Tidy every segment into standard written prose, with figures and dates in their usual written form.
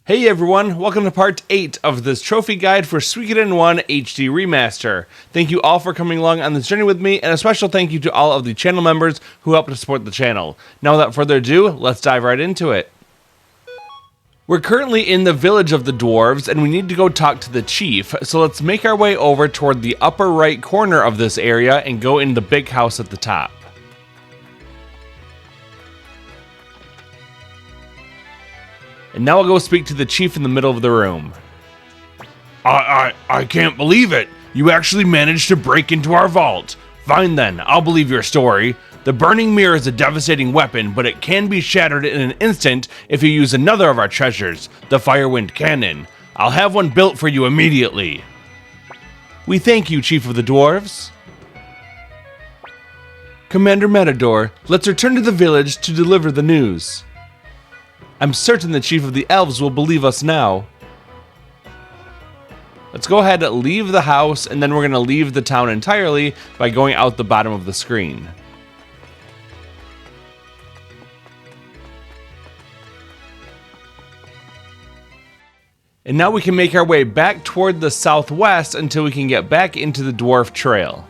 Hey everyone, welcome to part 8 of this trophy guide for Suikoden I HD Remaster. Thank you all for coming along on this journey with me, and a special thank you to all of the channel members who help to support the channel. Now without further ado, let's dive right into it. We're currently in the village of the Dwarves, and we need to go talk to the chief, so let's make our way over toward the upper right corner of this area and go in the big house at the top. And now I'll go speak to the chief in the middle of the room. I can't believe it. You actually managed to break into our vault. Fine then, I'll believe your story. The burning mirror is a devastating weapon, but it can be shattered in an instant if you use another of our treasures, the Firewind Cannon. I'll have one built for you immediately. We thank you, Chief of the Dwarves. Commander Matador, let's return to the village to deliver the news. I'm certain the Chief of the Elves will believe us now. Let's go ahead and leave the house, and then we're going to leave the town entirely by going out the bottom of the screen. And now we can make our way back toward the southwest until we can get back into the Dwarf Trail.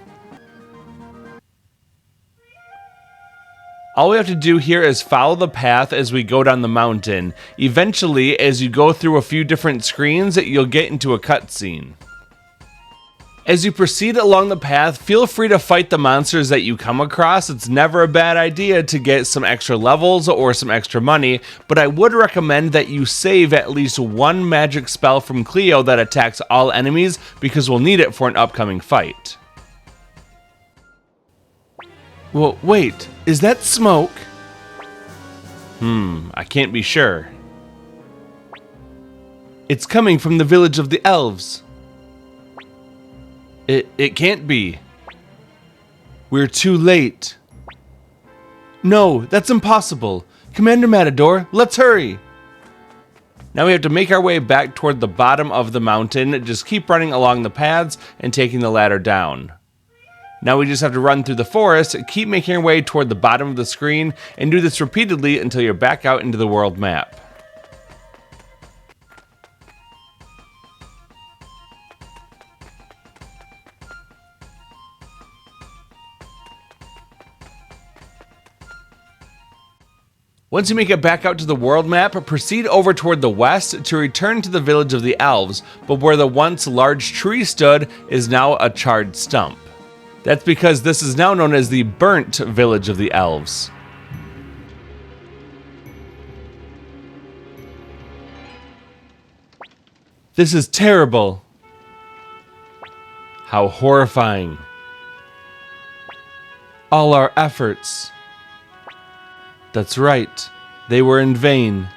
All we have to do here is follow the path as we go down the mountain. Eventually, as you go through a few different screens, you'll get into a cutscene. As you proceed along the path, feel free to fight the monsters that you come across. It's never a bad idea to get some extra levels or some extra money, but I would recommend that you save at least one magic spell from Cleo that attacks all enemies, because we'll need it for an upcoming fight. Well, wait, is that smoke? I can't be sure. It's coming from the village of the Elves. It can't be. We're too late. No, that's impossible. Commander Matador, let's hurry. Now we have to make our way back toward the bottom of the mountain. Just keep running along the paths and taking the ladder down. Now we just have to run through the forest, keep making our way toward the bottom of the screen, and do this repeatedly until you're back out into the world map. Once you make it back out to the world map, proceed over toward the west to return to the village of the Elves, but where the once large tree stood is now a charred stump. That's because this is now known as the Burnt Village of the Elves. This is terrible. How horrifying. All our efforts. That's right, they were in vain.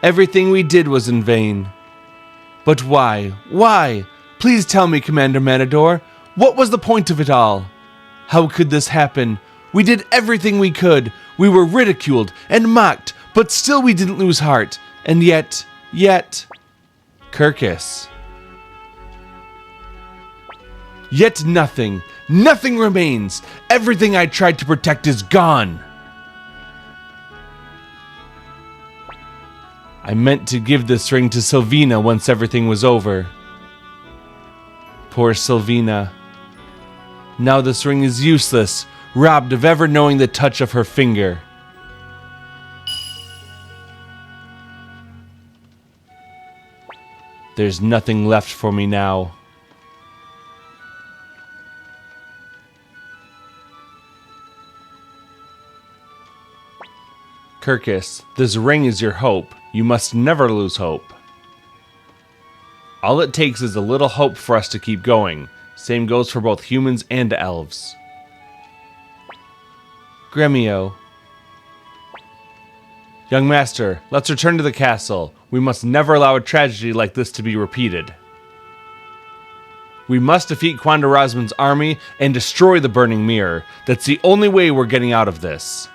Everything we did was in vain. But why? Why? Please tell me, Commander Matador. What was the point of it all? How could this happen? We did everything we could. We were ridiculed and mocked, but still we didn't lose heart. And yet... Kirkus. Yet nothing remains. Everything I tried to protect is gone. I meant to give this ring to Sylvina once everything was over. Poor Sylvina. Now this ring is useless, robbed of ever knowing the touch of her finger. There's nothing left for me now. Kirkus, this ring is your hope. You must never lose hope. All it takes is a little hope for us to keep going. Same goes for both humans and elves. Gremio. Young master, let's return to the castle. We must never allow a tragedy like this to be repeated. We must defeat Kwanda Rosman's army and destroy the burning mirror. That's the only way we're getting out of this.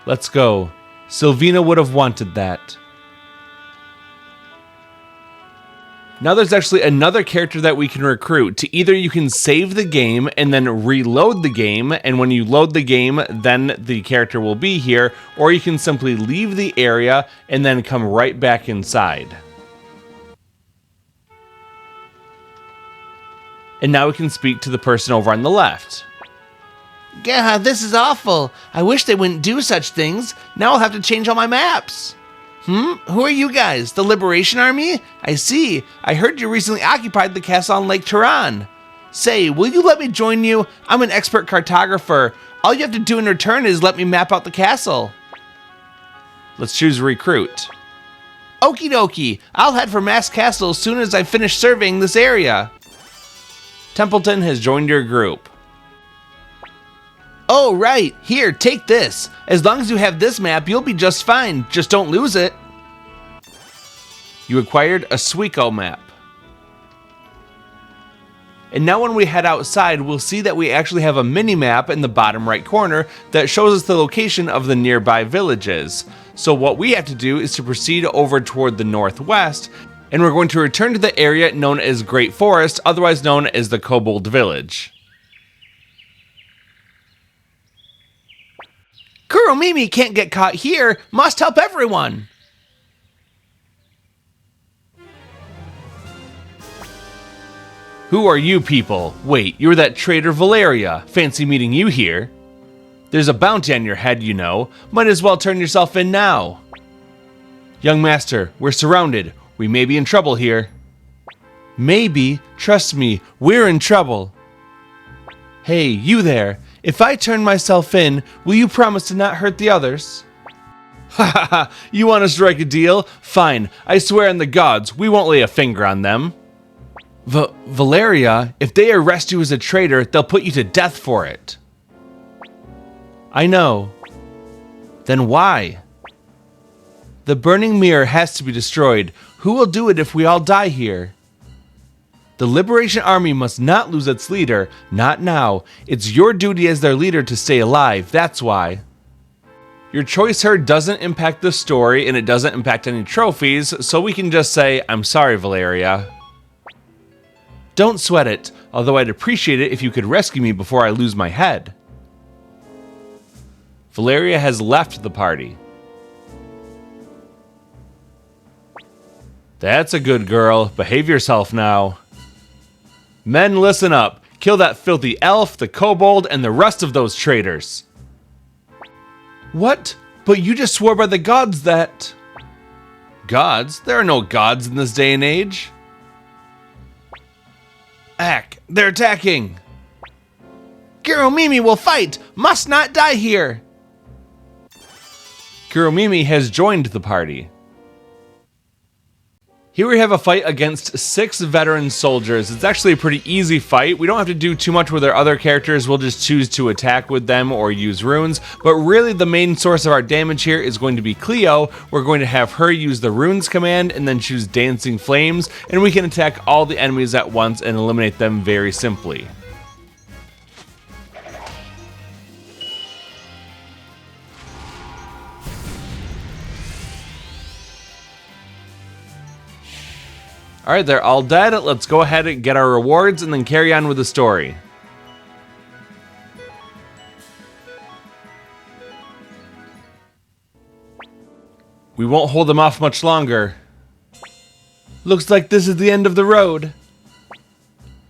Let's go. Sylvina would have wanted that. Now there's actually another character that we can recruit. To either you can save the game and then reload the game, and when you load the game, then the character will be here, or you can simply leave the area and then come right back inside. And now we can speak to the person over on the left. Gah, this is awful. I wish they wouldn't do such things. Now I'll have to change all my maps. Who are you guys? The Liberation Army? I see. I heard you recently occupied the castle on Lake Turan. Say, will you let me join you? I'm an expert cartographer. All you have to do in return is let me map out the castle. Let's choose recruit. Okie dokie. I'll head for Mass Castle as soon as I finish surveying this area. Templeton has joined your group. Oh, right. Here, take this. As long as you have this map, you'll be just fine. Just don't lose it. You acquired a Suikoden map. And now when we head outside, we'll see that we actually have a mini-map in the bottom right corner that shows us the location of the nearby villages. So what we have to do is to proceed over toward the northwest, and we're going to return to the area known as Great Forest, otherwise known as the Kobold Village. Kuromimi can't get caught here. Must help everyone. Who are you people? Wait, you're that traitor Valeria. Fancy meeting you here. There's a bounty on your head, you know. Might as well turn yourself in now. Young master, we're surrounded. We may be in trouble here. Maybe. Trust me, we're in trouble. Hey, you there. If I turn myself in, will you promise to not hurt the others? Ha ha ha, you want to strike a deal? Fine, I swear on the gods, we won't lay a finger on them. Valeria, if they arrest you as a traitor, they'll put you to death for it. I know. Then why? The burning mirror has to be destroyed. Who will do it if we all die here? The Liberation Army must not lose its leader, not now. It's your duty as their leader to stay alive, that's why. Your choice here doesn't impact the story, and it doesn't impact any trophies, so we can just say, I'm sorry, Valeria. Don't sweat it, although I'd appreciate it if you could rescue me before I lose my head. Valeria has left the party. That's a good girl. Behave yourself now. Men, listen up. Kill that filthy elf, the kobold, and the rest of those traitors. What? But you just swore by the gods that... Gods? There are no gods in this day and age. Ack, they're attacking. Kuromimi will fight. Must not die here. Kuromimi has joined the party. Here we have a fight against 6 veteran soldiers. It's actually a pretty easy fight. We don't have to do too much with our other characters. We'll just choose to attack with them or use runes. But really the main source of our damage here is going to be Cleo. We're going to have her use the runes command and then choose Dancing Flames. And we can attack all the enemies at once and eliminate them very simply. Alright, they're all dead. Let's go ahead and get our rewards and then carry on with the story. We won't hold them off much longer. Looks like this is the end of the road.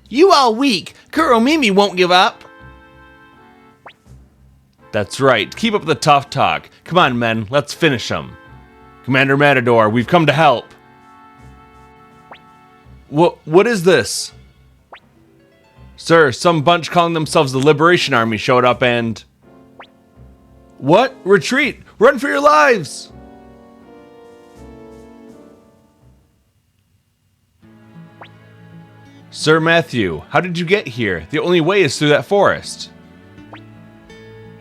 You all weak. Kuromimi won't give up. That's right. Keep up the tough talk. Come on, men. Let's finish them. Commander Matador, we've come to help. What is this? Sir, some bunch calling themselves the Liberation Army showed up and... What? Retreat! Run for your lives! Sir Matthew, how did you get here? The only way is through that forest.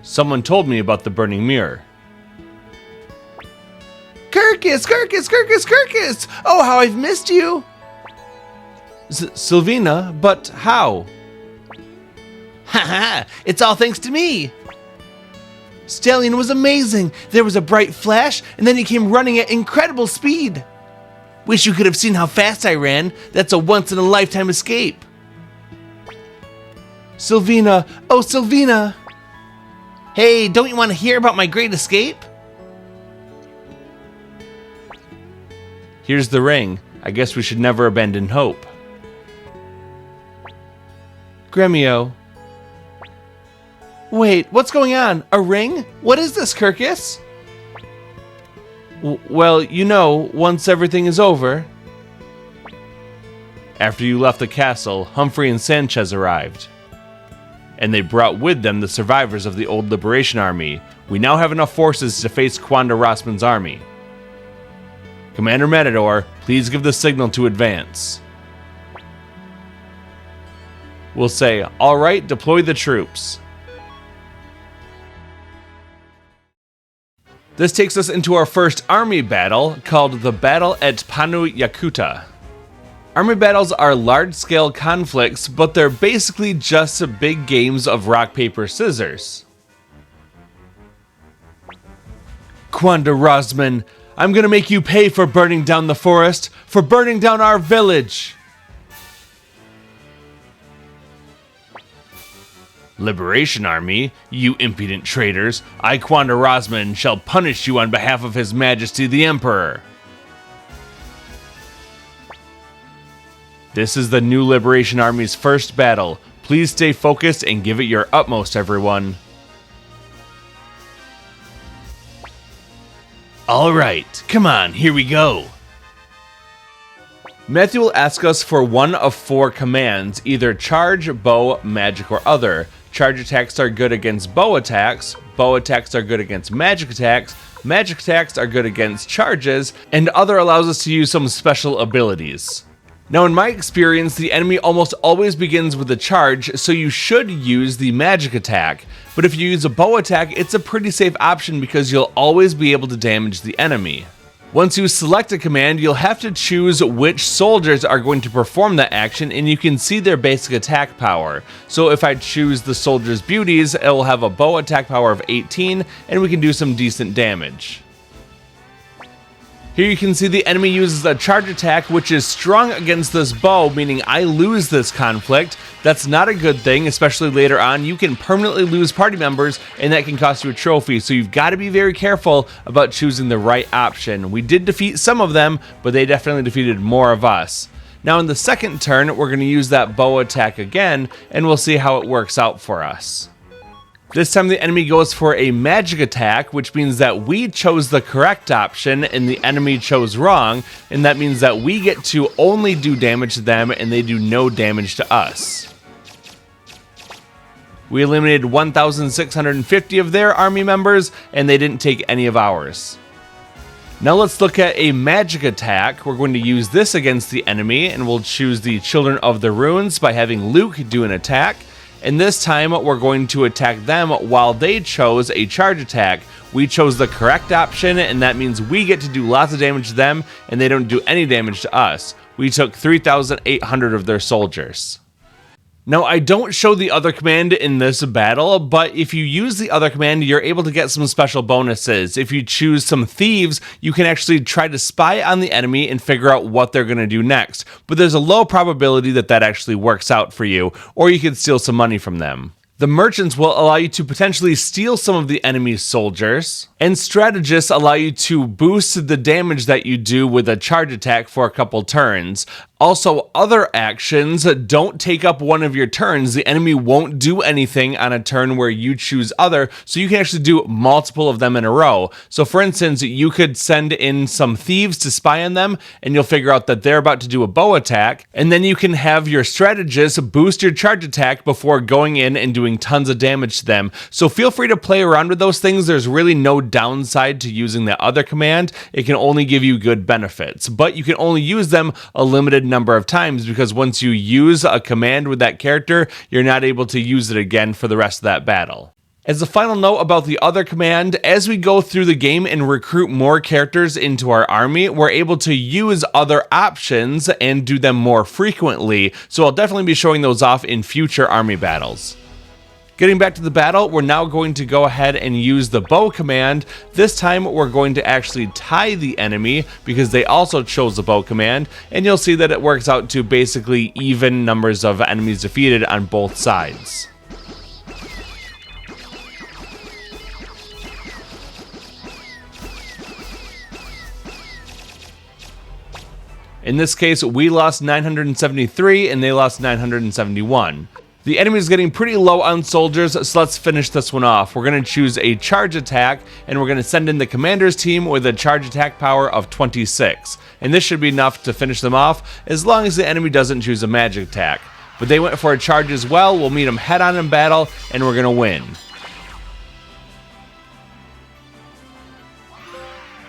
Someone told me about the burning mirror. Kirkus! Kirkus! Kirkus! Kirkus! Oh, how I've missed you! Sylvina, but how? Haha, it's all thanks to me. Stallion was amazing. There was a bright flash, and then he came running at incredible speed. Wish you could have seen how fast I ran. That's a once-in-a-lifetime escape. Sylvina! Oh, Sylvina! Hey, don't you want to hear about my great escape? Here's the ring. I guess we should never abandon hope. Gremio. Wait, what's going on? A ring? What is this, Kirkus? Well, you know, once everything is over. After you left the castle, Humphrey and Sanchez arrived. And they brought with them the survivors of the old Liberation Army. We now have enough forces to face Kwanda Rosman's army. Commander Matador, please give the signal to advance. We'll say, all right, deploy the troops. This takes us into our first army battle, called the Battle at Pannu Yakuta. Army battles are large-scale conflicts, but they're basically just big games of rock, paper, scissors. Kwanda Rosman, I'm gonna make you pay for burning down the forest, for burning down our village! Liberation Army, you impudent traitors, I, Kwanda Rosman, shall punish you on behalf of His Majesty the Emperor. This is the new Liberation Army's first battle. Please stay focused and give it your utmost, everyone. Alright, come on, here we go. Matthew will ask us for one of 4 commands, either charge, bow, magic, or other. Charge attacks are good against bow attacks are good against magic attacks are good against charges, and other allows us to use some special abilities. Now in my experience, the enemy almost always begins with a charge, so you should use the magic attack. But if you use a bow attack, it's a pretty safe option because you'll always be able to damage the enemy. Once you select a command, you'll have to choose which soldiers are going to perform that action, and you can see their basic attack power. So if I choose the soldier's beauties, it will have a bow attack power of 18, and we can do some decent damage. Here you can see the enemy uses a charge attack, which is strong against this bow, meaning I lose this conflict. That's not a good thing, especially later on. You can permanently lose party members, and that can cost you a trophy, so you've got to be very careful about choosing the right option. We did defeat some of them, but they definitely defeated more of us. Now in the second turn, we're going to use that bow attack again, and we'll see how it works out for us. This time the enemy goes for a magic attack, which means that we chose the correct option and the enemy chose wrong, and that means that we get to only do damage to them and they do no damage to us. We eliminated 1,650 of their army members, and they didn't take any of ours. Now let's look at a magic attack. We're going to use this against the enemy, and we'll choose the Children of the Ruins by having Luke do an attack. And this time we're going to attack them while they chose a charge attack. We chose the correct option, and that means we get to do lots of damage to them, and they don't do any damage to us. We took 3,800 of their soldiers. Now, I don't show the other command in this battle, but if you use the other command, you're able to get some special bonuses. If you choose some thieves, you can actually try to spy on the enemy and figure out what they're going to do next. But there's a low probability that that actually works out for you, or you could steal some money from them. The merchants will allow you to potentially steal some of the enemy's soldiers, and strategists allow you to boost the damage that you do with a charge attack for a couple turns. Also, other actions don't take up one of your turns. The enemy won't do anything on a turn where you choose other, so you can actually do multiple of them in a row. So for instance, you could send in some thieves to spy on them, and you'll figure out that they're about to do a bow attack, and then you can have your strategist boost your charge attack before going in and doing tons of damage to them. So feel free to play around with those things. There's really no downside to using the other command. It can only give you good benefits, but you can only use them a limited number of times, because once you use a command with that character, you're not able to use it again for the rest of that battle. As a final note about the other command, as we go through the game and recruit more characters into our army, we're able to use other options and do them more frequently, so I'll definitely be showing those off in future army battles. Getting back to the battle, we're now going to go ahead and use the bow command. This time we're going to actually tie the enemy because they also chose the bow command, and you'll see that it works out to basically even numbers of enemies defeated on both sides. In this case, we lost 973 and they lost 971. The enemy is getting pretty low on soldiers, so let's finish this one off. We're going to choose a charge attack, and we're going to send in the commander's team with a charge attack power of 26. And this should be enough to finish them off, as long as the enemy doesn't choose a magic attack. But they went for a charge as well. We'll meet them head on in battle, and we're going to win.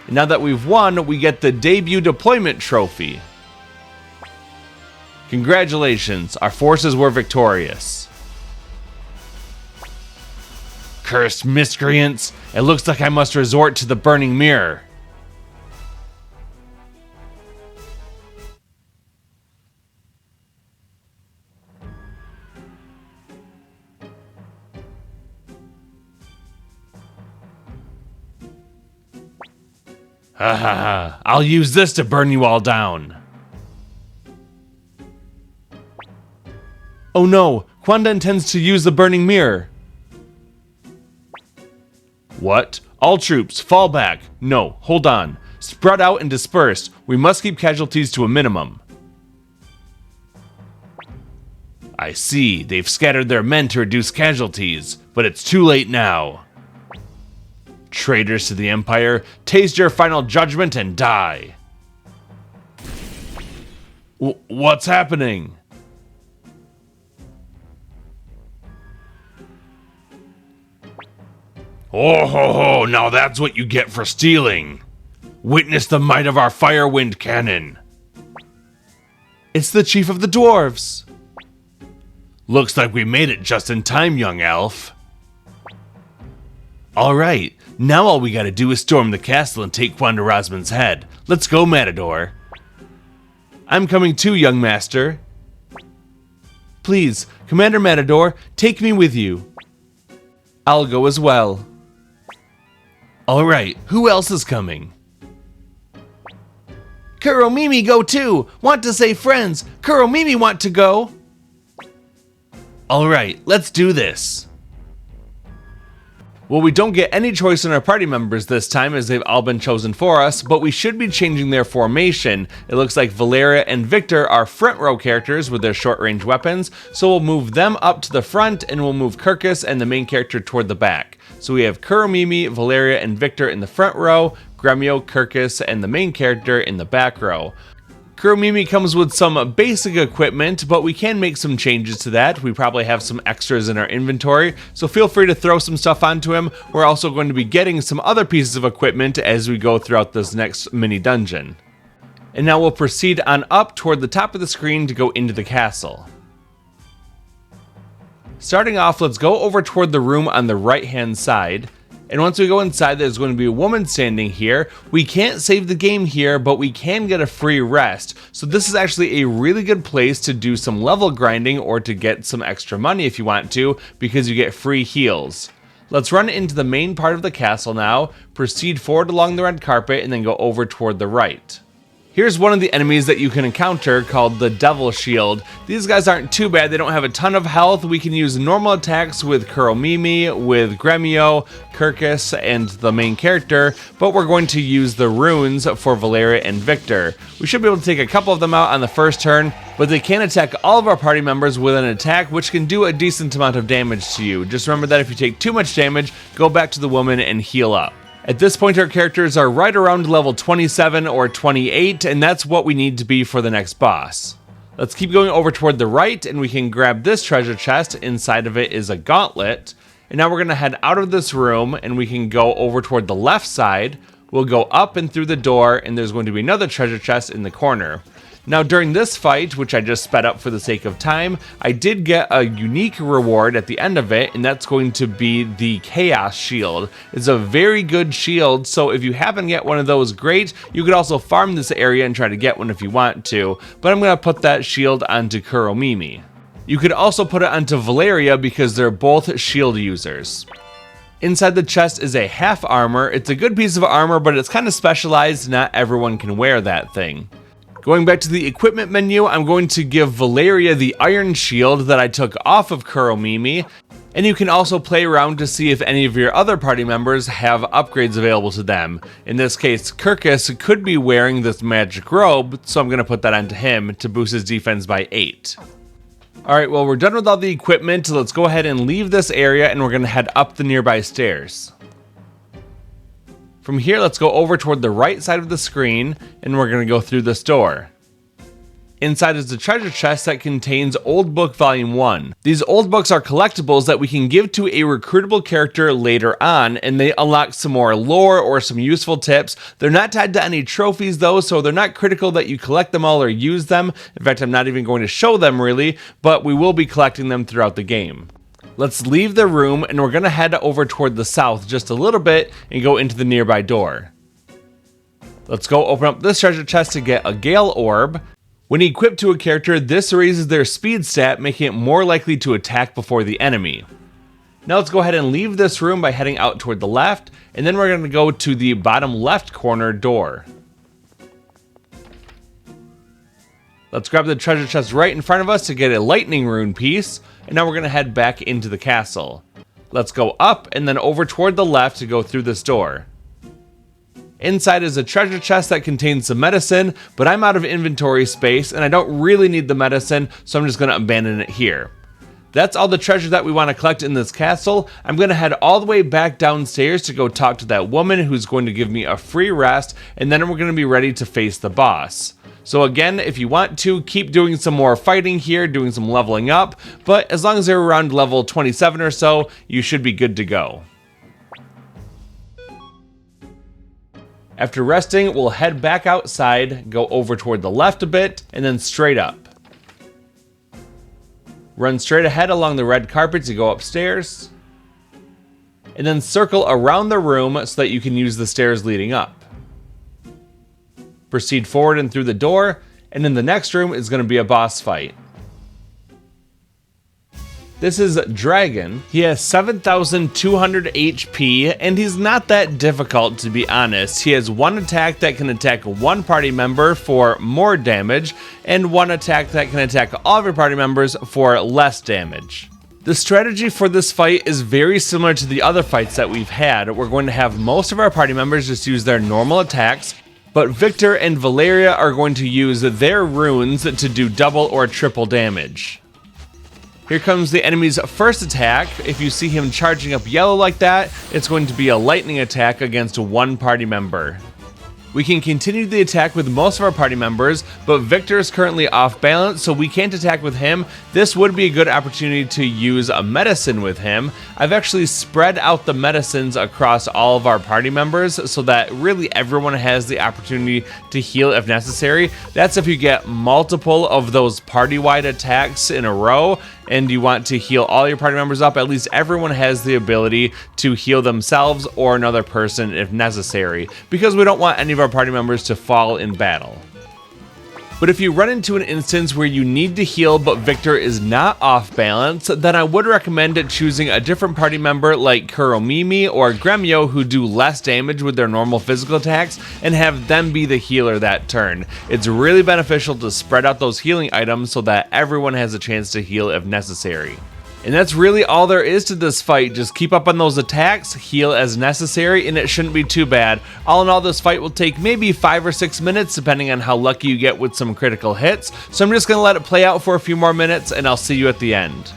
And now that we've won, we get the debut deployment trophy. Congratulations, our forces were victorious. Cursed miscreants, it looks like I must resort to the burning mirror. Ha ha ha, I'll use this to burn you all down. Oh no, Kwanda intends to use the burning mirror. What? All troops, fall back. No, hold on. Spread out and disperse. We must keep casualties to a minimum. I see, they've scattered their men to reduce casualties, but it's too late now. Traitors to the Empire, taste your final judgment and die. What's happening? Oh ho ho, now that's what you get for stealing. Witness the might of our firewind cannon. It's the chief of the Dwarves. Looks like we made it just in time, young elf. Alright, now all we gotta do is storm the castle and take Kwanda Rosman's head. Let's go, Matador. I'm coming too, young master. Please, Commander Matador, take me with you. I'll go as well. Alright, who else is coming? Kuromimi go too! Want to say friends! Kuromimi want to go! Alright, let's do this. Well, we don't get any choice in our party members this time as they've all been chosen for us, but we should be changing their formation. It looks like Valeria and Victor are front row characters with their short range weapons, so we'll move them up to the front and we'll move Kirkus and the main character toward the back. So we have Kuromimi, Valeria, and Victor in the front row, Gremio, Kirkus, and the main character in the back row. Kuromimi comes with some basic equipment, but we can make some changes to that. We probably have some extras in our inventory, so feel free to throw some stuff onto him. We're also going to be getting some other pieces of equipment as we go throughout this next mini dungeon. And now we'll proceed on up toward the top of the screen to go into the castle. Starting off, let's go over toward the room on the right hand side. And once we go inside, there's going to be a woman standing here. We can't save the game here, but we can get a free rest. So this is actually a really good place to do some level grinding or to get some extra money if you want to, because you get free heals. Let's run into the main part of the castle now, proceed forward along the red carpet, and then go over toward the right. Here's one of the enemies that you can encounter called the Devil Shield. These guys aren't too bad, they don't have a ton of health. We can use normal attacks with Kuromimi, with Gremio, Kirkus, and the main character, but we're going to use the runes for Valeria and Victor. We should be able to take a couple of them out on the first turn, but they can attack all of our party members with an attack which can do a decent amount of damage to you. Just remember that if you take too much damage, go back to the woman and heal up. At this point, our characters are right around level 27 or 28, and that's what we need to be for the next boss. Let's keep going over toward the right, and we can grab this treasure chest. Inside of it is a gauntlet. And now we're going to head out of this room, and we can go over toward the left side. We'll go up and through the door, and there's going to be another treasure chest in the corner. Now during this fight, which I just sped up for the sake of time, I did get a unique reward at the end of it, and that's going to be the Chaos Shield. It's a very good shield, so if you happen to get one of those, great. You could also farm this area and try to get one if you want to, but I'm going to put that shield onto Kuromimi. You could also put it onto Valeria because they're both shield users. Inside the chest is a half armor. It's a good piece of armor, but it's kind of specialized. Not everyone can wear that thing. Going back to the equipment menu, I'm going to give Valeria the iron shield that I took off of Kuromimi. And you can also play around to see if any of your other party members have upgrades available to them. In this case, Kirkus could be wearing this magic robe, so I'm going to put that onto him to boost his defense by 8. Alright, well, we're done with all the equipment. Let's go ahead and leave this area, and we're going to head up the nearby stairs. From here, let's go over toward the right side of the screen, and we're going to go through this door. Inside is the treasure chest that contains Old Book Volume 1. These old books are collectibles that we can give to a recruitable character later on, and they unlock some more lore or some useful tips. They're not tied to any trophies though, so they're not critical that you collect them all or use them. In fact, I'm not even going to show them really, but we will be collecting them throughout the game. Let's leave the room, and we're going to head over toward the south just a little bit and go into the nearby door. Let's go open up this treasure chest to get a Gale Orb. When equipped to a character, this raises their speed stat, making it more likely to attack before the enemy. Now let's go ahead and leave this room by heading out toward the left, and then we're going to go to the bottom left corner door. Let's grab the treasure chest right in front of us to get a lightning rune piece, and now we're going to head back into the castle. Let's go up and then over toward the left to go through this door. Inside is a treasure chest that contains some medicine, but I'm out of inventory space and I don't really need the medicine, so I'm just going to abandon it here. That's all the treasure that we want to collect in this castle. I'm going to head all the way back downstairs to go talk to that woman who's going to give me a free rest, and then we're going to be ready to face the boss. So again, if you want to, keep doing some more fighting here, doing some leveling up, but as long as you're around level 27 or so, you should be good to go. After resting, we'll head back outside, go over toward the left a bit, and then straight up. Run straight ahead along the red carpet to go upstairs, and then circle around the room so that you can use the stairs leading up. Proceed forward and through the door, and in the next room is going to be a boss fight. This is Dragon. He has 7,200 HP, and he's not that difficult to be honest. He has one attack that can attack one party member for more damage, and one attack that can attack all of your party members for less damage. The strategy for this fight is very similar to the other fights that we've had. We're going to have most of our party members just use their normal attacks, but Victor and Valeria are going to use their runes to do double or triple damage. Here comes the enemy's first attack. If you see him charging up yellow like that, it's going to be a lightning attack against one party member. We can continue the attack with most of our party members, but Victor is currently off balance, so we can't attack with him. This would be a good opportunity to use a medicine with him. I've actually spread out the medicines across all of our party members so that really everyone has the opportunity to heal if necessary. That's if you get multiple of those party-wide attacks in a row and you want to heal all your party members up, at least everyone has the ability to heal themselves or another person if necessary, because we don't want any of our party members to fall in battle. But if you run into an instance where you need to heal but Victor is not off balance, then I would recommend choosing a different party member like Kuromimi or Gremio who do less damage with their normal physical attacks and have them be the healer that turn. It's really beneficial to spread out those healing items so that everyone has a chance to heal if necessary. And that's really all there is to this fight. Just keep up on those attacks, heal as necessary, and it shouldn't be too bad. All in all, this fight will take maybe 5 or 6 minutes, depending on how lucky you get with some critical hits. So I'm just going to let it play out for a few more minutes, and I'll see you at the end.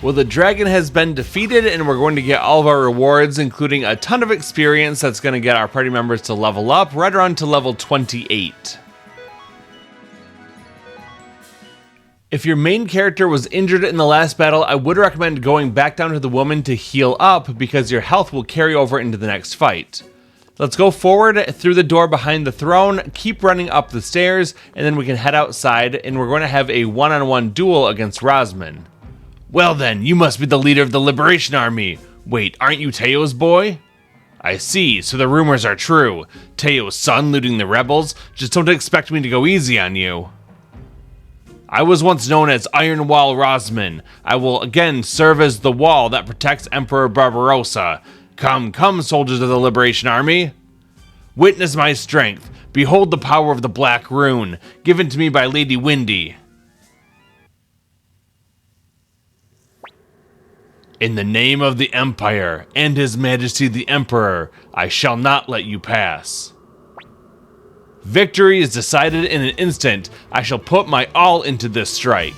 Well, the dragon has been defeated, and we're going to get all of our rewards, including a ton of experience that's going to get our party members to level up right around to level 28. If your main character was injured in the last battle, I would recommend going back down to the woman to heal up, because your health will carry over into the next fight. Let's go forward through the door behind the throne, keep running up the stairs, and then we can head outside, and we're going to have a one-on-one duel against Rosman. Well then, you must be the leader of the Liberation Army. Wait, aren't you Teo's boy? I see, so the rumors are true. Teo's son looting the rebels? Just don't expect me to go easy on you. I was once known as Iron Wall Rosman. I will again serve as the wall that protects Emperor Barbarossa. Come, come, soldiers of the Liberation Army. Witness my strength. Behold the power of the Black Rune, given to me by Lady Windy. In the name of the Empire and His Majesty the Emperor, I shall not let you pass. Victory is decided in an instant. I shall put my all into this strike.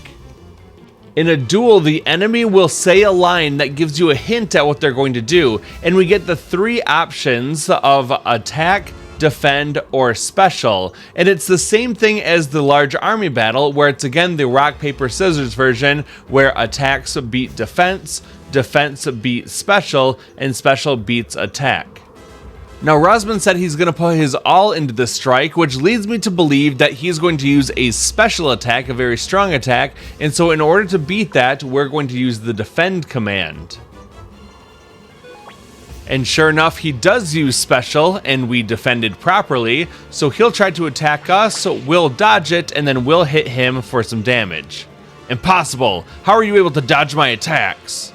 In a duel, the enemy will say a line that gives you a hint at what they're going to do, and we get the three options of attack, defend, or special, and it's the same thing as the large army battle, where it's again the rock, paper, scissors version, where attacks beat defense, defense beats special, and special beats attack. Now, Rosman said he's going to put his all into this strike, which leads me to believe that he's going to use a special attack, a very strong attack, and so in order to beat that, we're going to use the defend command. And sure enough, he does use special, and we defended properly, so he'll try to attack us, we'll dodge it, and then we'll hit him for some damage. Impossible! How are you able to dodge my attacks?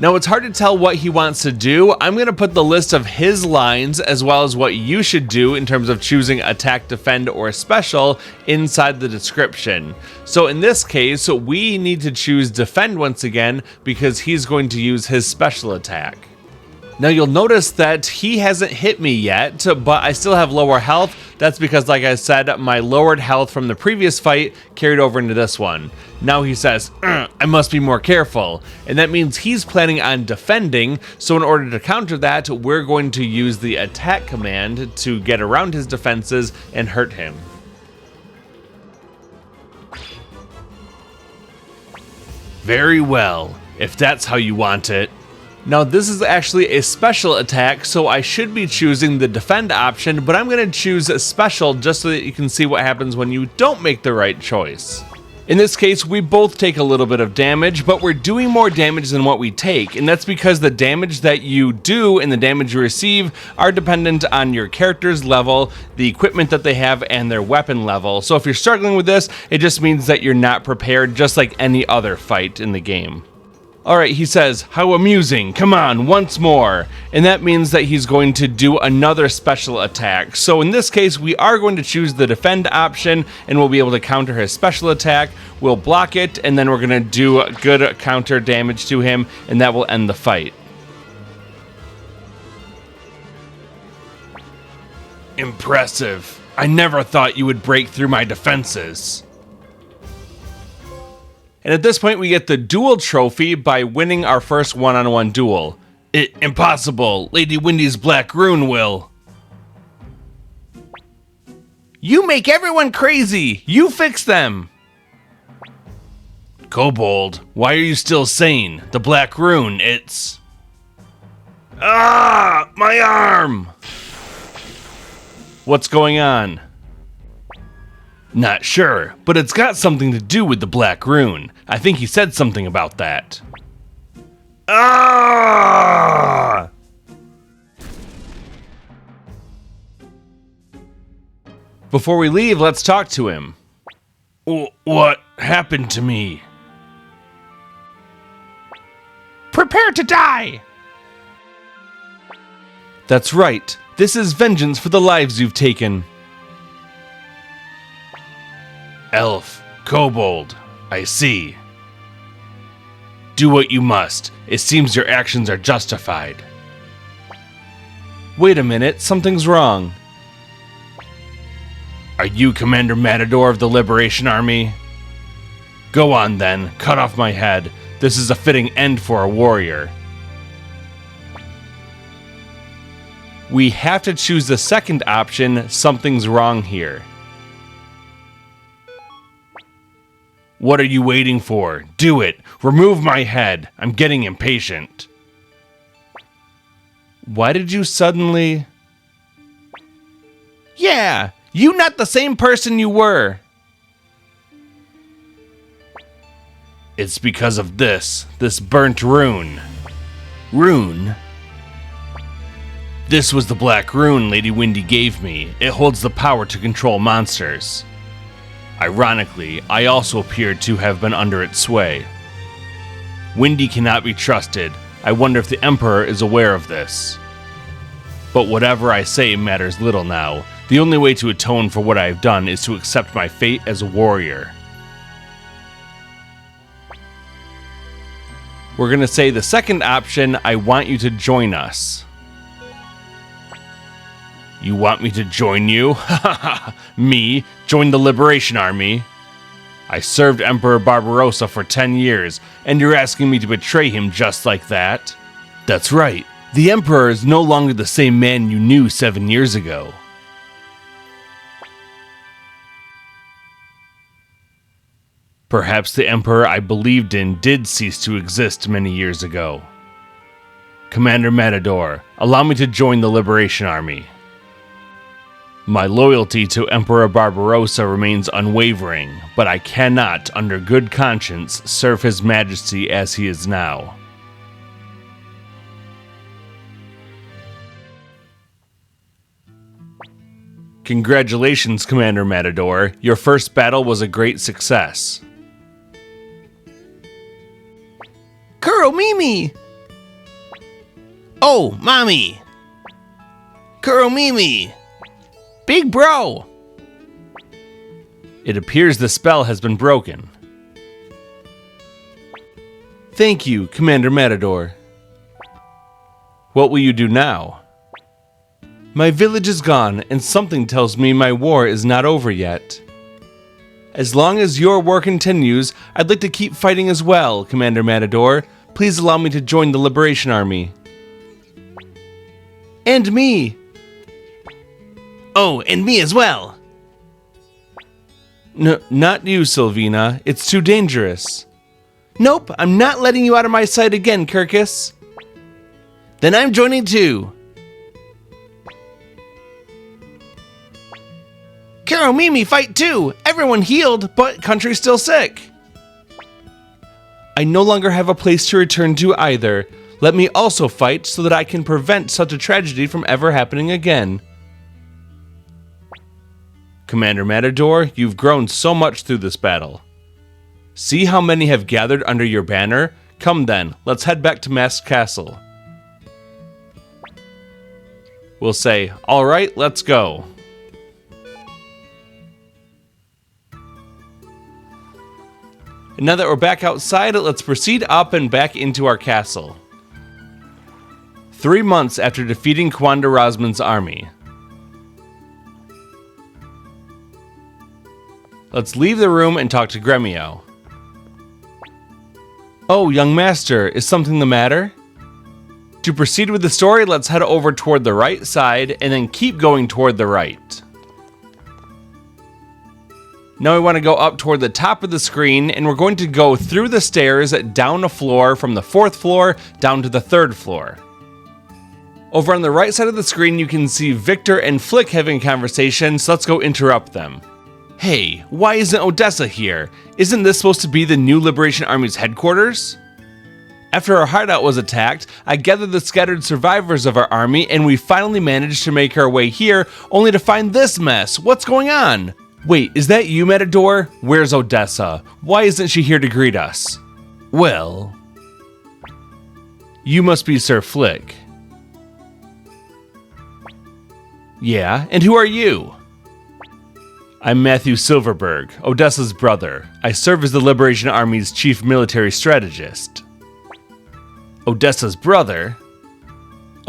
Now, it's hard to tell what he wants to do. I'm going to put the list of his lines as well as what you should do in terms of choosing attack, defend, or special inside the description. So in this case, we need to choose defend once again because he's going to use his special attack. Now you'll notice that he hasn't hit me yet, but I still have lower health. That's because, like I said, my lowered health from the previous fight carried over into this one. Now he says, I must be more careful. And that means he's planning on defending, so in order to counter that, we're going to use the attack command to get around his defenses and hurt him. Very well, if that's how you want it. Now this is actually a special attack, so I should be choosing the defend option, but I'm going to choose a special just so that you can see what happens when you don't make the right choice. In this case, we both take a little bit of damage, but we're doing more damage than what we take, and that's because the damage that you do and the damage you receive are dependent on your character's level, the equipment that they have, and their weapon level. So if you're struggling with this, it just means that you're not prepared, just like any other fight in the game. Alright, he says, how amusing, come on, once more. And that means that he's going to do another special attack. So in this case, we are going to choose the defend option, and we'll be able to counter his special attack. We'll block it, and then we're going to do good counter damage to him, and that will end the fight. Impressive. I never thought you would break through my defenses. And at this point, we get the duel trophy by winning our first one-on-one duel. Impossible. Lady Windy's Black Rune will. You make everyone crazy. You fix them. Kobold, why are you still sane? The Black Rune, it's... Ah! My arm! What's going on? Not sure, but it's got something to do with the Black Rune. I think he said something about that. Ah! Before we leave, let's talk to him. What happened to me? Prepare to die! That's right. This is vengeance for the lives you've taken. Elf, Kobold, I see. Do what you must. It seems your actions are justified. Wait a minute, something's wrong. Are you Commander Matador of the Liberation Army? Go on then, cut off my head. This is a fitting end for a warrior. We have to choose the second option. Something's wrong here. What are you waiting for? Do it! Remove my head! I'm getting impatient. Why did you suddenly... Yeah, you not the same person you were. It's because of this burnt rune. Rune? This was the black rune Lady Windy gave me. It holds the power to control monsters. Ironically, I also appear to have been under its sway. Windy cannot be trusted. I wonder if the Emperor is aware of this. But whatever I say matters little now. The only way to atone for what I have done is to accept my fate as a warrior. We're gonna say the second option, I want you to join us. You want me to join you? Me? Join the Liberation Army? I served Emperor Barbarossa for 10 years, and you're asking me to betray him just like that? That's right. The Emperor is no longer the same man you knew 7 years ago. Perhaps the Emperor I believed in did cease to exist many years ago. Commander Matador, allow me to join the Liberation Army. My loyalty to Emperor Barbarossa remains unwavering, but I cannot, under good conscience, serve His Majesty as he is now. Congratulations, Commander Matador. Your first battle was a great success. Kuromimi! Oh, Mommy! Kuromimi! Big bro! It appears the spell has been broken. Thank you, Commander Matador. What will you do now? My village is gone, and something tells me my war is not over yet. As long as your war continues, I'd like to keep fighting as well, Commander Matador. Please allow me to join the Liberation Army. And me! Oh, and me as well! No, not you, Sylvina. It's too dangerous. Nope, I'm not letting you out of my sight again, Kirkus. Then I'm joining too. Kuromimi, fight too! Everyone healed, but country's still sick. I no longer have a place to return to either. Let me also fight so that I can prevent such a tragedy from ever happening again. Commander Matador, you've grown so much through this battle. See how many have gathered under your banner? Come then, let's head back to Masked Castle. We'll say, all right, let's go. And now that we're back outside, let's proceed up and back into our castle. 3 months after defeating Kwanda Rosman's army. Let's leave the room and talk to Gremio. Oh, young master, is something the matter? To proceed with the story, let's head over toward the right side and then keep going toward the right. Now we want to go up toward the top of the screen, and we're going to go through the stairs down a floor from the 4th floor down to the 3rd floor. Over on the right side of the screen, you can see Victor and Flick having a conversation, so let's go interrupt them. Hey, why isn't Odessa here? Isn't this supposed to be the new Liberation Army's headquarters? After our hideout was attacked, I gathered the scattered survivors of our army, and we finally managed to make our way here, only to find this mess. What's going on? Wait, is that you, Matador? Where's Odessa? Why isn't she here to greet us? Well, you must be Sir Flick. Yeah, and who are you? I'm Matthew Silverberg, Odessa's brother. I serve as the Liberation Army's chief military strategist. Odessa's brother?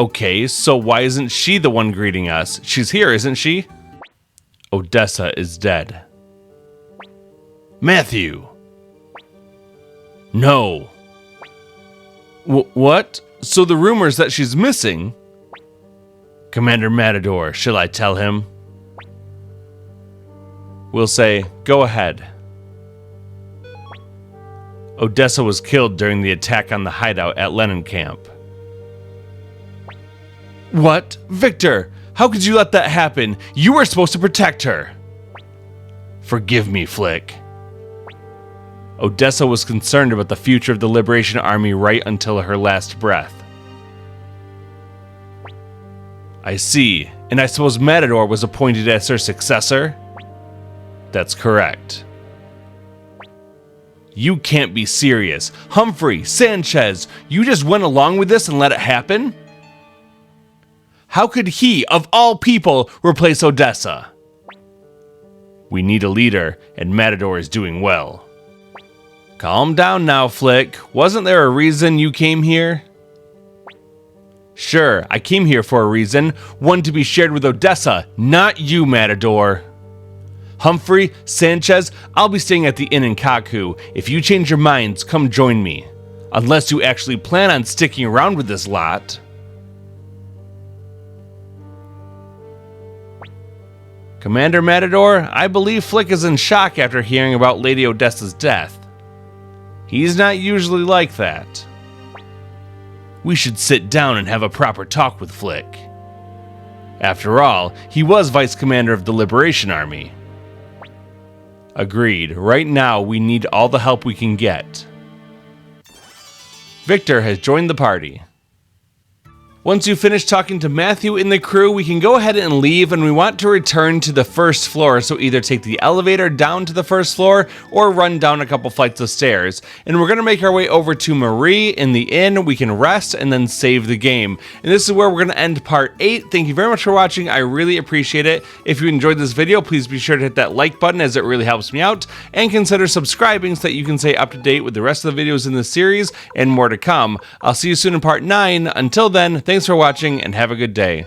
Okay, so why isn't she the one greeting us? She's here, isn't she? Odessa is dead. Matthew! No! What? So the rumors that she's missing? Commander Matador, shall I tell him? We'll say, go ahead. Odessa was killed during the attack on the hideout at Lenin Camp. What? Victor, how could you let that happen? You were supposed to protect her. Forgive me, Flick. Odessa was concerned about the future of the Liberation Army right until her last breath. I see, and I suppose Matador was appointed as her successor? That's correct. You can't be serious. Humphrey, Sanchez, you just went along with this and let it happen? How could he, of all people, replace Odessa? We need a leader, and Matador is doing well. Calm down now, Flick. Wasn't there a reason you came here? Sure, I came here for a reason. One to be shared with Odessa, not you, Matador. Humphrey, Sanchez, I'll be staying at the inn in Kaku. If you change your minds, come join me. Unless you actually plan on sticking around with this lot. Commander Matador, I believe Flick is in shock after hearing about Lady Odessa's death. He's not usually like that. We should sit down and have a proper talk with Flick. After all, he was Vice Commander of the Liberation Army. Agreed. Right now, we need all the help we can get. Victor has joined the party. Once you finish talking to Matthew and the crew, we can go ahead and leave, and we want to return to the first floor, so either take the elevator down to the first floor or run down a couple flights of stairs. And we're going to make our way over to Marie in the inn. We can rest and then save the game. And this is where we're going to end part 8. Thank you very much for watching. I really appreciate it. If you enjoyed this video, please be sure to hit that like button, as it really helps me out, and consider subscribing so that you can stay up to date with the rest of the videos in this series and more to come. I'll see you soon in part 9. Until then, thanks for watching and have a good day.